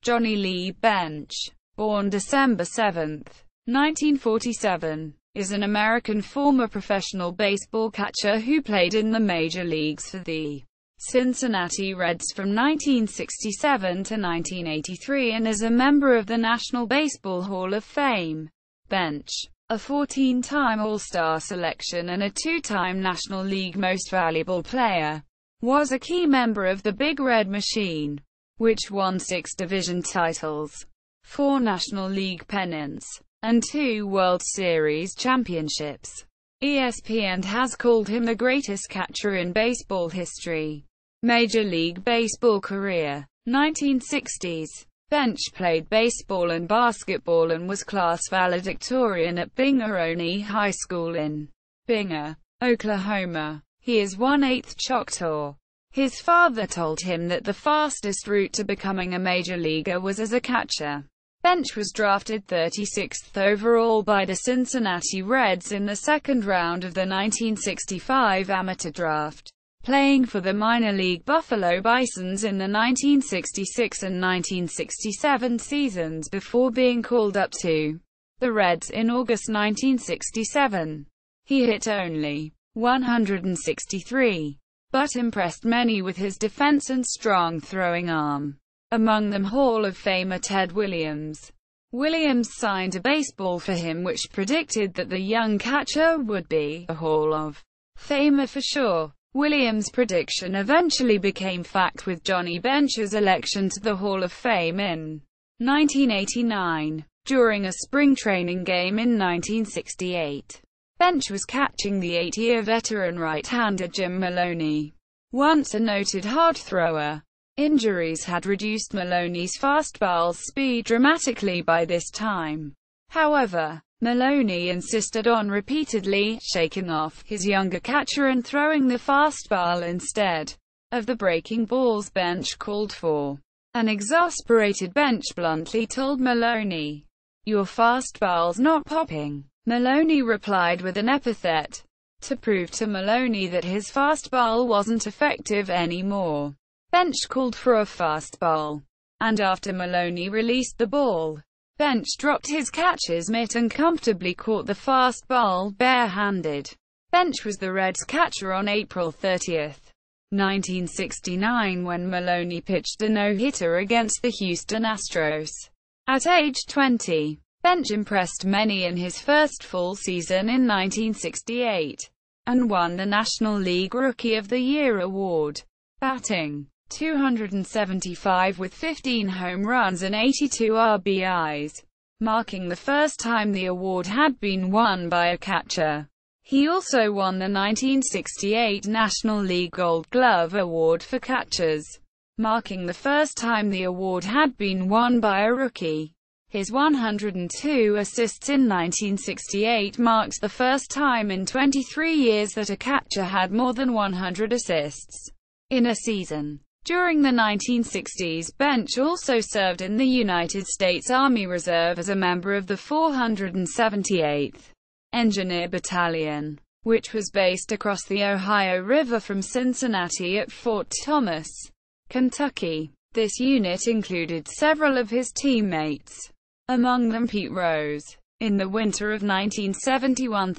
Johnny Lee Bench, born December 7, 1947, is an American former professional baseball catcher who played in the major leagues for the Cincinnati Reds from 1967 to 1983 and is a member of the National Baseball Hall of Fame. Bench, a 14-time All-Star selection and a 2-time National League Most Valuable Player, was a key member of the Big Red Machine, which won 6 division titles, 4 National League pennants, and 2 World Series championships. ESPN has called him the greatest catcher in baseball history. Major League Baseball career, 1960s. Bench played baseball and basketball and was class valedictorian at Binger-Oney High School in Binger, Oklahoma. He is 1/8 Choctaw. His father told him that the fastest route to becoming a major leaguer was as a catcher. Bench was drafted 36th overall by the Cincinnati Reds in the second round of the 1965 amateur draft, playing for the minor league Buffalo Bisons in the 1966 and 1967 seasons before being called up to the Reds in August 1967. He hit only 163. But impressed many with his defense and strong throwing arm. Among them Hall of Famer Ted Williams. Williams signed a baseball for him which predicted that the young catcher would be a Hall of Famer for sure. Williams' prediction eventually became fact with Johnny Bench's election to the Hall of Fame in 1989. During a spring training game in 1968. Bench was catching the 8-year veteran right-hander Jim Maloney, once a noted hard thrower. Injuries had reduced Maloney's fastball's speed dramatically by this time. However, Maloney insisted on repeatedly shaking off his younger catcher and throwing the fastball instead of the breaking balls Bench called for. An exasperated Bench bluntly told Maloney, "Your fastball's not popping." Maloney replied with an epithet, to prove to Maloney that his fastball wasn't effective anymore. Bench called for a fastball, and after Maloney released the ball, Bench dropped his catcher's mitt and comfortably caught the fastball bare-handed. Bench was the Reds' catcher on April 30, 1969 when Maloney pitched a no-hitter against the Houston Astros. At age 20, Bench impressed many in his first full season in 1968, and won the National League Rookie of the Year award. Batting .275 with 15 home runs and 82 RBIs, marking the first time the award had been won by a catcher. He also won the 1968 National League Gold Glove Award for catchers, marking the first time the award had been won by a rookie. His 102 assists in 1968 marks the first time in 23 years that a catcher had more than 100 assists in a season. During the 1960s, Bench also served in the United States Army Reserve as a member of the 478th Engineer Battalion, which was based across the Ohio River from Cincinnati at Fort Thomas, Kentucky. This unit included several of his teammates, among them Pete Rose. In the winter of 1971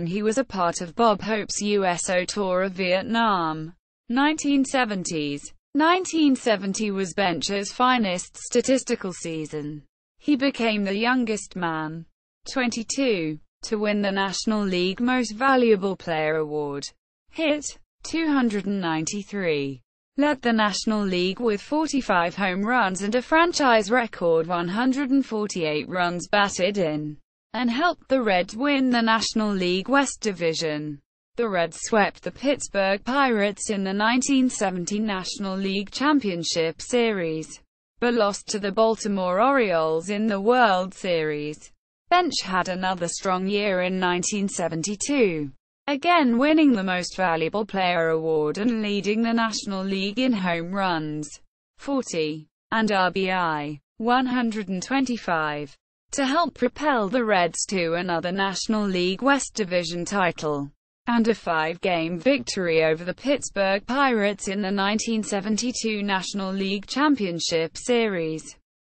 he was a part of Bob Hope's USO tour of Vietnam. 1970s. 1970 was Bench's finest statistical season. He became the youngest man, 22, to win the National League Most Valuable Player award. Hit .293. Led the National League with 45 home runs and a franchise record 148 runs batted in, and helped the Reds win the National League West Division. The Reds swept the Pittsburgh Pirates in the 1970 National League Championship Series, but lost to the Baltimore Orioles in the World Series. Bench had another strong year in 1972. Again winning the Most Valuable Player award and leading the National League in home runs, 40, and RBI, 125, to help propel the Reds to another National League West Division title. and a 5-game victory over the Pittsburgh Pirates in the 1972 National League Championship Series.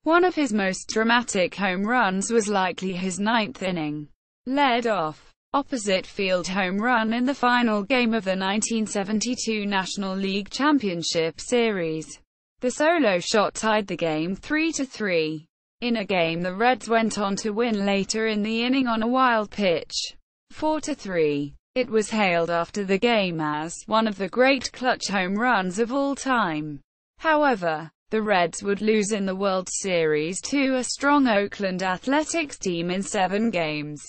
One of his most dramatic home runs was likely his ninth inning lead-off opposite field home run in the final game of the 1972 National League Championship Series. The solo shot tied the game 3-3. In a game the Reds went on to win later in the inning on a wild pitch, 4-3. It was hailed after the game as one of the great clutch home runs of all time. However, the Reds would lose in the World Series to a strong Oakland Athletics team in 7 games.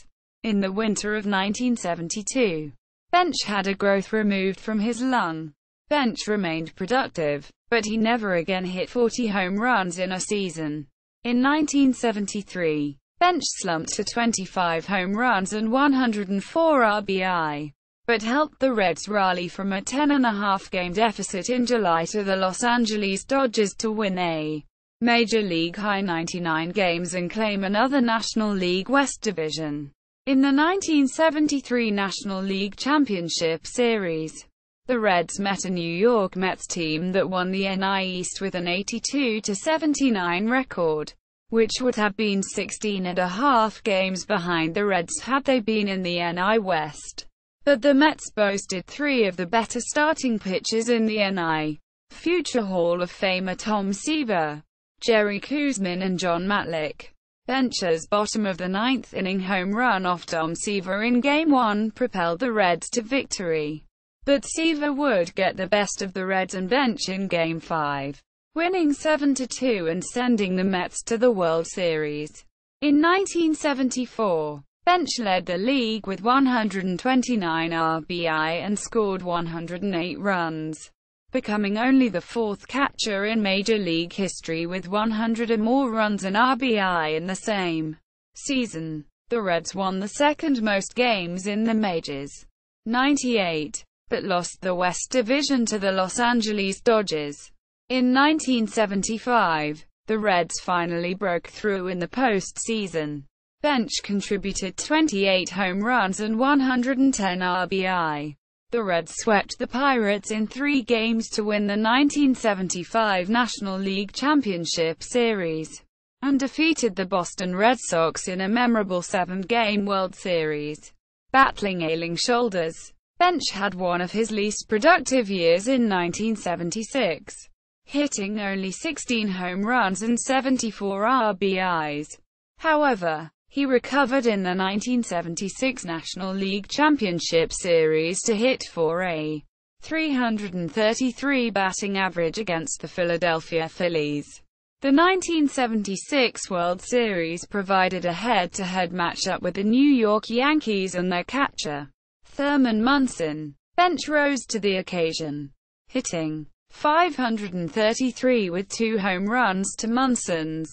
In the winter of 1972, Bench had a growth removed from his lung. Bench remained productive, but he never again hit 40 home runs in a season. In 1973, Bench slumped to 25 home runs and 104 RBI, but helped the Reds rally from a 10.5-game deficit in July to the Los Angeles Dodgers to win a Major League high 99 games and claim another National League West division. In the 1973 National League Championship Series, the Reds met a New York Mets team that won the NL East with an 82-79 record, which would have been 16.5 games behind the Reds had they been in the NL West. But the Mets boasted 3 of the better starting pitchers in the NL: future Hall of Famer Tom Seaver, Jerry Koosman and John Matlack. Bench's bottom of the 9th inning home run off Tom Seaver in Game 1 propelled the Reds to victory. But Seaver would get the best of the Reds and Bench in Game 5, winning 7-2 and sending the Mets to the World Series. In 1974, Bench led the league with 129 RBI and scored 108 runs, becoming only the 4th catcher in Major League history with 100 or more runs and RBI in the same season. The Reds won the second most games in the majors, 98, but lost the West Division to the Los Angeles Dodgers. In 1975, the Reds finally broke through in the postseason. Bench contributed 28 home runs and 110 RBI. The Reds swept the Pirates in 3 games to win the 1975 National League Championship Series, and defeated the Boston Red Sox in a memorable 7-game World Series. Battling ailing shoulders, Bench had one of his least productive years in 1976, hitting only 16 home runs and 74 RBIs. However, he recovered in the 1976 National League Championship Series to hit for a .333 batting average against the Philadelphia Phillies. The 1976 World Series provided a head-to-head matchup with the New York Yankees and their catcher, Thurman Munson. Bench rose to the occasion, hitting .533 with 2 home runs to Munson's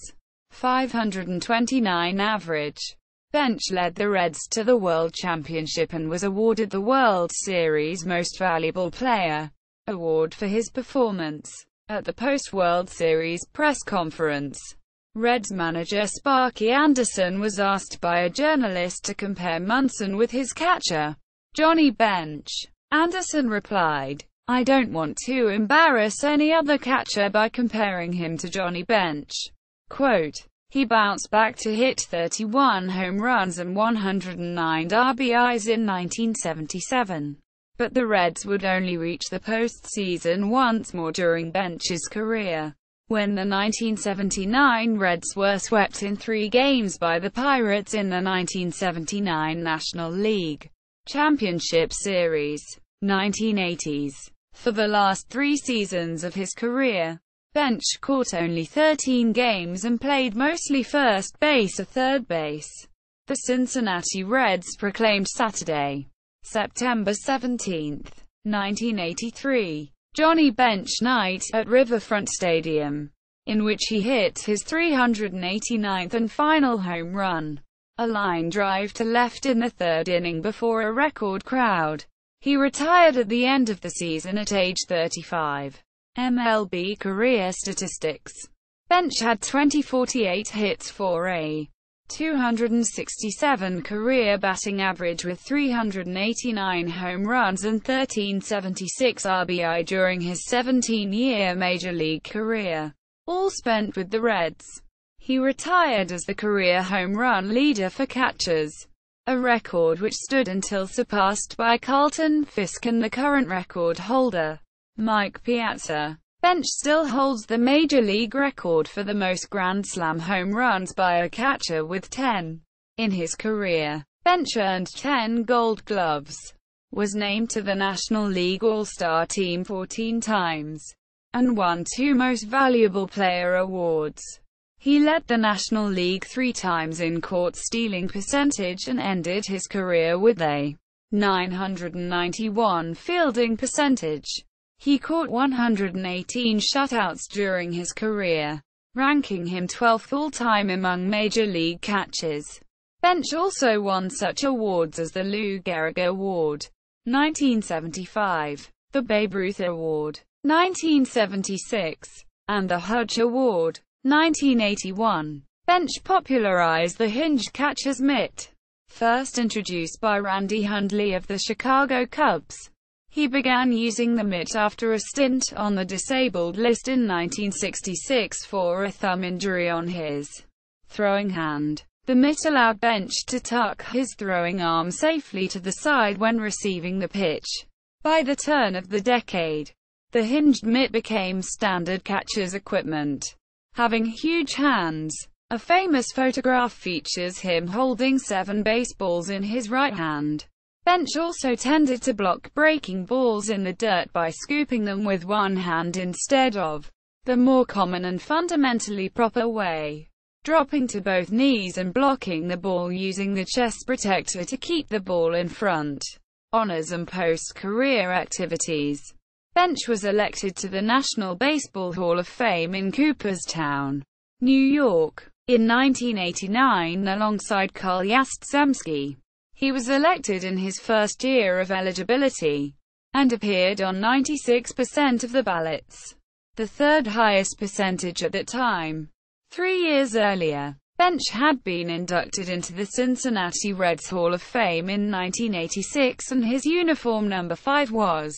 .529 average. Bench led the Reds to the World Championship and was awarded the World Series Most Valuable Player award for his performance. At the post-World Series press conference, Reds manager Sparky Anderson was asked by a journalist to compare Munson with his catcher, Johnny Bench. Anderson replied, "I don't want to embarrass any other catcher by comparing him to Johnny Bench." Quote, "He bounced back to hit 31 home runs and 109 RBIs in 1977. But the Reds would only reach the postseason once more during Bench's career, when the 1979 Reds were swept in 3 games by the Pirates in the 1979 National League Championship Series. 1980s. For the last 3 seasons of his career, Bench caught only 13 games and played mostly first base or third base. The Cincinnati Reds proclaimed Saturday, September 17, 1983, Johnny Bench Night at Riverfront Stadium, in which he hit his 389th and final home run, a line drive to left in the 3rd inning before a record crowd. He retired at the end of the season at age 35. MLB career statistics. Bench had 48 hits for a .267 career batting average with 389 home runs and 1376 RBI during his 17-year Major League career, all spent with the Reds. He retired as the career home run leader for catchers, a record which stood until surpassed by Carlton Fisk and the current record holder, Mike Piazza. Bench still holds the Major League record for the most Grand Slam home runs by a catcher with 10. In his career, Bench earned 10 Gold Gloves, was named to the National League All-Star Team 14 times, and won 2 Most Valuable Player awards. He led the National League 3 times in caught stealing percentage and ended his career with a .991 fielding percentage. He caught 118 shutouts during his career, ranking him 12th all-time among Major League catchers. Bench also won such awards as the Lou Gehrig Award, 1975, the Babe Ruth Award, 1976, and the Hutch Award, 1981. Bench popularized the hinged catcher's mitt, first introduced by Randy Hundley of the Chicago Cubs. He began using the mitt after a stint on the disabled list in 1966 for a thumb injury on his throwing hand. The mitt allowed Bench to tuck his throwing arm safely to the side when receiving the pitch. By the turn of the decade, the hinged mitt became standard catcher's equipment. Having huge hands, a famous photograph features him holding 7 baseballs in his right hand. Bench also tended to block breaking balls in the dirt by scooping them with one hand instead of the more common and fundamentally proper way, dropping to both knees and blocking the ball using the chest protector to keep the ball in front. Honors and post-career activities. Bench was elected to the National Baseball Hall of Fame in Cooperstown, New York, in 1989 alongside Carl Yastrzemski. He was elected in his first year of eligibility, and appeared on 96% of the ballots, the third highest percentage at that time. 3 years earlier, Bench had been inducted into the Cincinnati Reds Hall of Fame in 1986 and his uniform number 5 was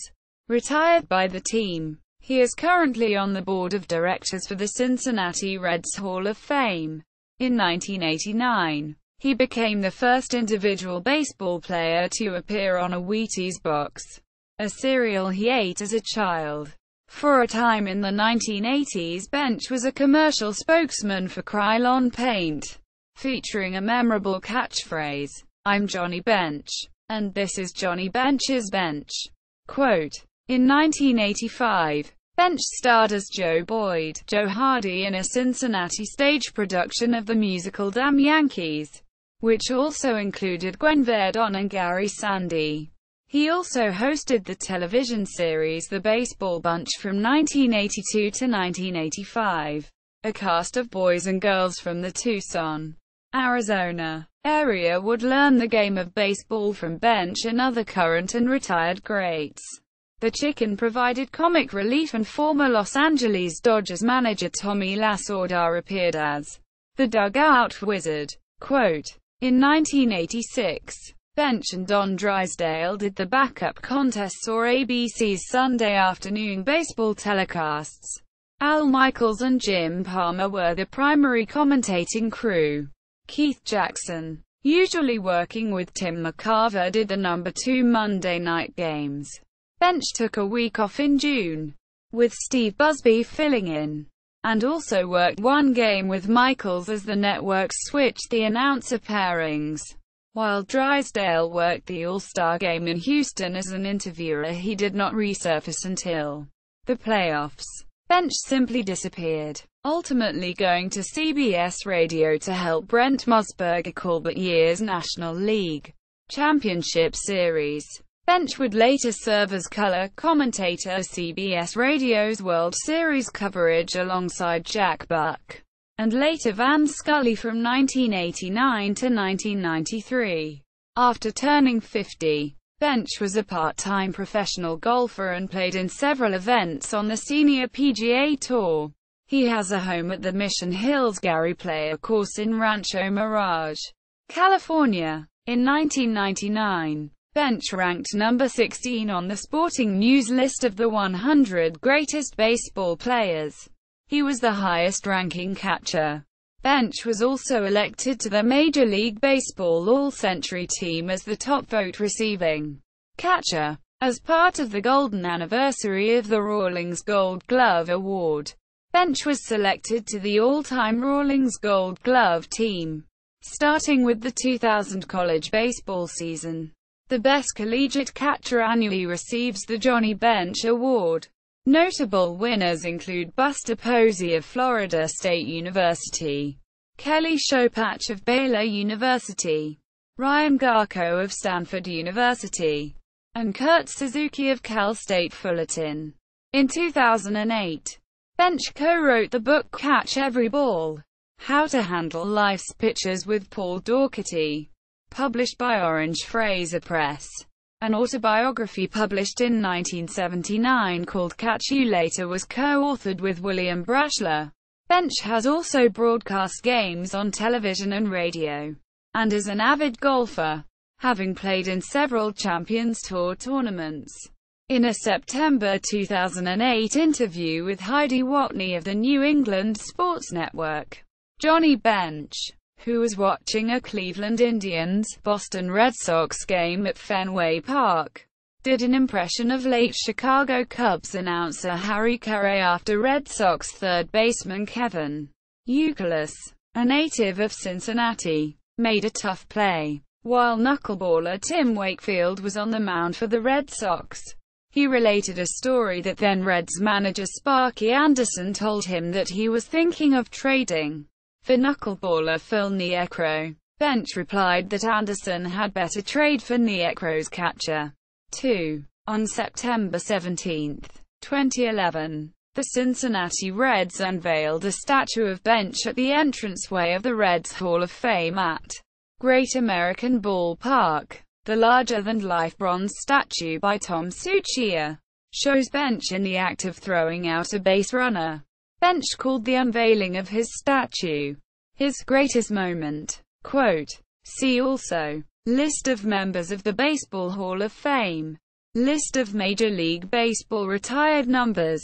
retired by the team. He is currently on the board of directors for the Cincinnati Reds Hall of Fame. In 1989, he became the first individual baseball player to appear on a Wheaties box, a cereal he ate as a child. For a time in the 1980s, Bench was a commercial spokesman for Krylon paint, featuring a memorable catchphrase, "I'm Johnny Bench, and this is Johnny Bench's bench." Quote, in 1985, Bench starred as Joe Boyd, Joe Hardy in a Cincinnati stage production of the musical Damn Yankees, which also included Gwen Verdon and Gary Sandy. He also hosted the television series The Baseball Bunch from 1982 to 1985. A cast of boys and girls from the Tucson, Arizona area would learn the game of baseball from Bench and other current and retired greats. The Chicken provided comic relief, and former Los Angeles Dodgers manager Tommy Lasorda appeared as the Dugout Wizard. Quote, in 1986, Bench and Don Drysdale did the backup contests or ABC's Sunday afternoon baseball telecasts. Al Michaels and Jim Palmer were the primary commentating crew. Keith Jackson, usually working with Tim McCarver, did the number 2 Monday night games. Bench took a week off in June, with Steve Busby filling in, and also worked one game with Michaels as the networks switched the announcer pairings. While Drysdale worked the All-Star Game in Houston as an interviewer, he did not resurface until the playoffs. Bench simply disappeared, ultimately going to CBS Radio to help Brent Musburger call that year's National League Championship Series. Bench would later serve as color commentator for CBS Radio's World Series coverage alongside Jack Buck, and later Van Scully from 1989 to 1993. After turning 50, Bench was a part-time professional golfer and played in several events on the Senior PGA Tour. He has a home at the Mission Hills Gary Player Course in Rancho Mirage, California. In 1999, Bench ranked number 16 on the Sporting News list of the 100 greatest baseball players. He was the highest-ranking catcher. Bench was also elected to the Major League Baseball All-Century team as the top vote-receiving catcher. As part of the golden anniversary of the Rawlings Gold Glove Award, Bench was selected to the all-time Rawlings Gold Glove team. Starting with the 2000 college baseball season, the best collegiate catcher annually receives the Johnny Bench Award. Notable winners include Buster Posey of Florida State University, Kelly Shopach of Baylor University, Ryan Garko of Stanford University, and Kurt Suzuki of Cal State Fullerton. In 2008, Bench co-wrote the book Catch Every Ball: How to Handle Life's Pitches with Paul Daugherty, published by Orange Fraser Press. An autobiography published in 1979 called Catch You Later was co-authored with William Brashler. Bench has also broadcast games on television and radio, and is an avid golfer, having played in several Champions Tour tournaments. In a September 2008 interview with Heidi Watney of the New England Sports Network, Johnny Bench, who was watching a Cleveland Indians-Boston Red Sox game at Fenway Park, did an impression of late Chicago Cubs announcer Harry Carey after Red Sox third baseman Kevin Youkilis, a native of Cincinnati, made a tough play, while knuckleballer Tim Wakefield was on the mound for the Red Sox. He related a story that then Reds manager Sparky Anderson told him that he was thinking of trading for knuckleballer Phil Niekro. Bench replied that Anderson had better trade for Niekro's catcher, too. On September 17, 2011, the Cincinnati Reds unveiled a statue of Bench at the entranceway of the Reds Hall of Fame at Great American Ballpark. The larger-than-life bronze statue by Tom Suchia shows Bench in the act of throwing out a base runner. Bench called the unveiling of his statue his greatest moment. Quote, "See also, list of members of the Baseball Hall of Fame, list of Major League Baseball retired numbers,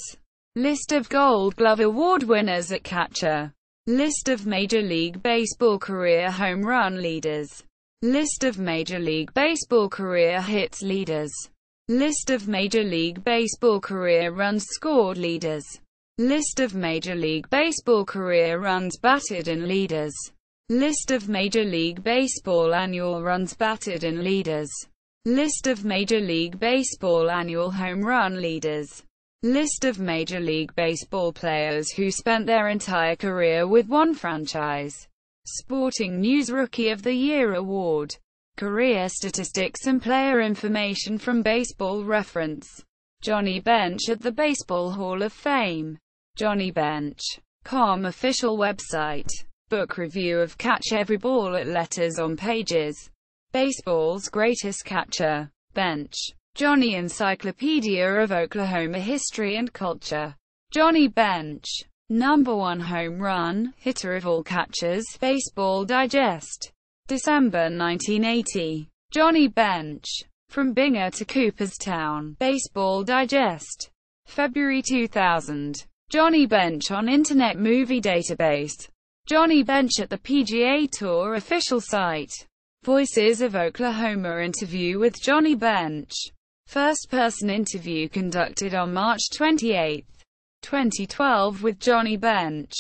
list of Gold Glove Award winners at catcher, list of Major League Baseball career home run leaders, list of Major League Baseball career hits leaders, list of Major League Baseball career runs scored leaders, list of Major League Baseball career runs batted in leaders, list of Major League Baseball annual runs batted in leaders, list of Major League Baseball annual home run leaders, list of Major League Baseball players who spent their entire career with one franchise, Sporting News Rookie of the Year Award, career statistics and player information from Baseball Reference. Johnny Bench at the Baseball Hall of Fame. JohnnyBench.com official website. Book review of Catch Every Ball at Letters on Pages. Baseball's Greatest Catcher, Bench. Johnny Encyclopedia of Oklahoma History and Culture. Johnny Bench. Number 1 home run hitter of all catchers. Baseball Digest. December 1980. Johnny Bench. From Binger to Cooperstown. Baseball Digest. February 2000. Johnny Bench on Internet Movie Database. Johnny Bench at the PGA Tour official site. Voices of Oklahoma interview with Johnny Bench. First-person interview conducted on March 28, 2012 with Johnny Bench.